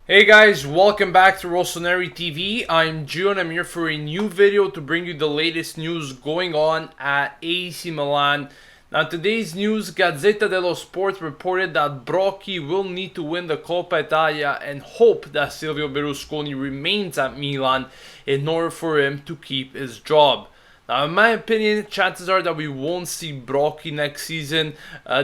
Hey guys, welcome back to Rossoneri TV. I'm Gio and I'm here for a new video to bring you the latest news going on at AC Milan. Now today's news, Gazzetta dello Sport reported that Brocchi will need to win the Coppa Italia and hope that Silvio Berlusconi remains at Milan in order for him to keep his job. Now, in my opinion, chances are that we won't see Brocchi next season,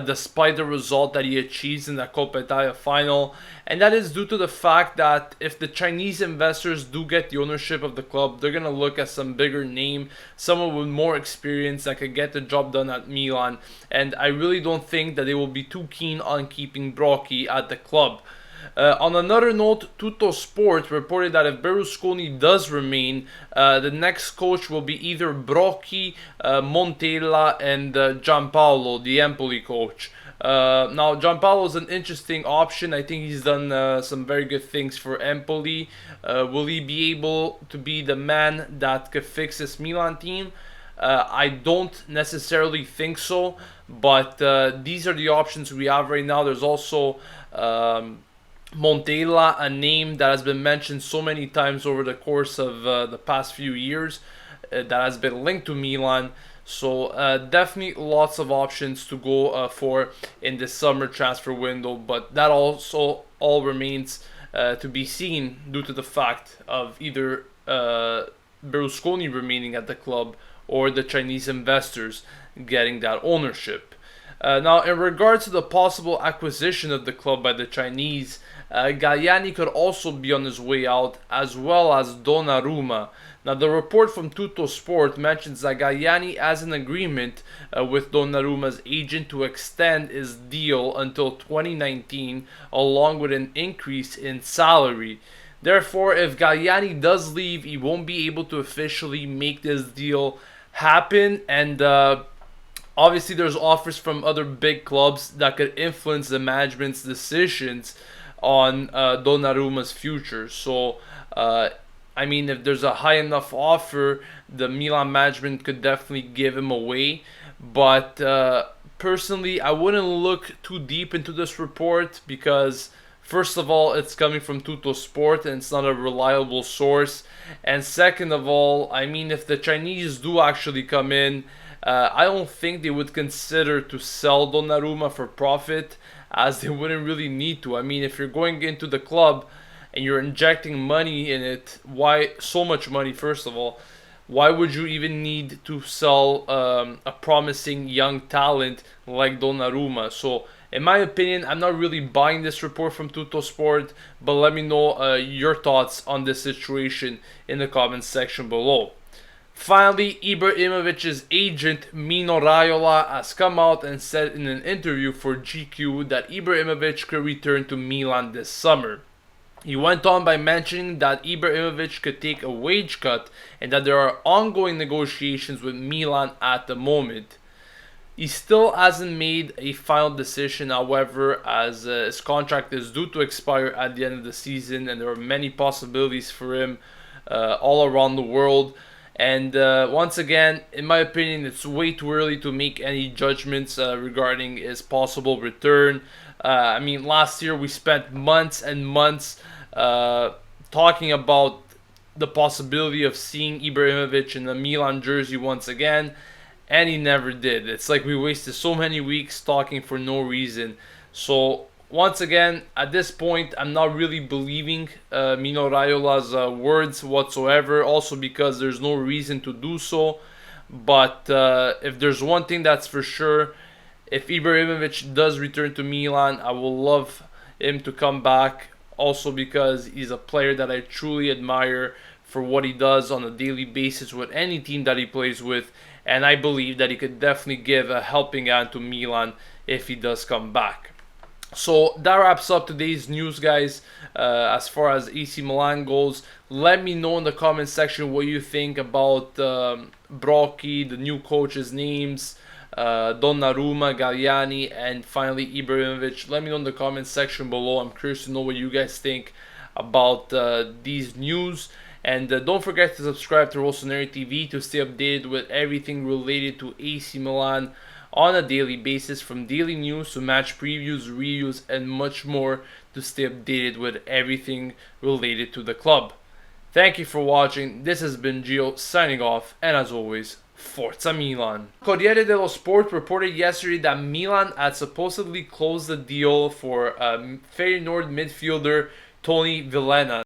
despite the result that he achieves in the Coppa Italia final. And that is due to the fact that if the Chinese investors do get the ownership of the club, they're going to look at some bigger name, someone with more experience that could get the job done at Milan. And I really don't think that they will be too keen on keeping Brocchi at the club. On another note, Tutto Sport reported that if Berlusconi does remain, the next coach will be either Brocchi, Montella, and Giampaolo, the Empoli coach. Now, Giampaolo is an interesting option. I think he's done some very good things for Empoli. Will he be able to be the man that could fix this Milan team? I don't necessarily think so, but these are the options we have right now. There's also Montella, a name that has been mentioned so many times over the course of the past few years, that has been linked to Milan. So definitely lots of options to go for in the summer transfer window, but that also all remains to be seen due to the fact of either Berlusconi remaining at the club or the Chinese investors getting that ownership. Now, in regards to the possible acquisition of the club by the Chinese, Galliani could also be on his way out, as well as Donnarumma. Now, the report from Tutto Sport mentions that Galliani has an agreement with Donnarumma's agent to extend his deal until 2019, along with an increase in salary. Therefore, if Galliani does leave, he won't be able to officially make this deal happen, and obviously there's offers from other big clubs that could influence the management's decisions on Donnarumma's future. So, I mean, if there's a high enough offer, the Milan management could definitely give him away. But personally, I wouldn't look too deep into this report because, first of all, it's coming from Tutto Sport and it's not a reliable source. And second of all, I mean, if the Chinese do actually come in, I don't think they would consider to sell Donnarumma for profit, as they wouldn't really need to. I mean, if you're going into the club and you're injecting money in it, why so much money, first of all? Why would you even need to sell a promising young talent like Donnarumma? So, in my opinion, I'm not really buying this report from Tutto Sport, but let me know your thoughts on this situation in the comments section below. Finally, Ibrahimovic's agent Mino Raiola has come out and said in an interview for GQ that Ibrahimovic could return to Milan this summer. He went on by mentioning that Ibrahimovic could take a wage cut and that there are ongoing negotiations with Milan at the moment. He still hasn't made a final decision, however, as his contract is due to expire at the end of the season and there are many possibilities for him all around the world. And once again, in my opinion, it's way too early to make any judgments regarding his possible return. I mean, last year we spent months and months talking about the possibility of seeing Ibrahimovic in the Milan jersey once again, and he never did. It's like we wasted so many weeks talking for no reason. So once again, at this point, I'm not really believing Mino Raiola's words whatsoever, also because there's no reason to do so. But if there's one thing that's for sure, if Ibrahimovic does return to Milan, I will love him to come back, also because he's a player that I truly admire for what he does on a daily basis with any team that he plays with, and I believe that he could definitely give a helping hand to Milan if he does come back. So that wraps up today's news, guys. As far as AC Milan goes, let me know in the comment section what you think about Brocchi, the new coaches' names, Donnarumma, Galliani, and finally Ibrahimovic. Let me know in the comment section below. I'm curious to know what you guys think about these news. And don't forget to subscribe to Rossoneri TV to stay updated with everything related to AC Milan on a daily basis, from daily news to match previews, reviews, and much more, to stay updated with everything related to the club. Thank you for watching. This has been Gio signing off, and as always, Forza Milan. Corriere dello Sport reported yesterday that Milan had supposedly closed the deal for Feyenoord midfielder Tony Villena.